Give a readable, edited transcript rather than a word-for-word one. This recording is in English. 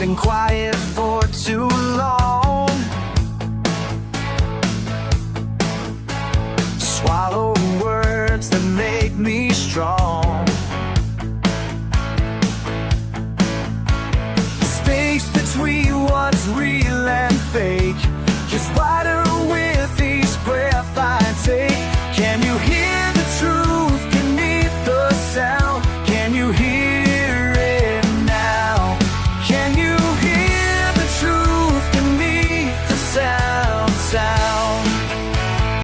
been quiet for too long. Swallow words that make me strong.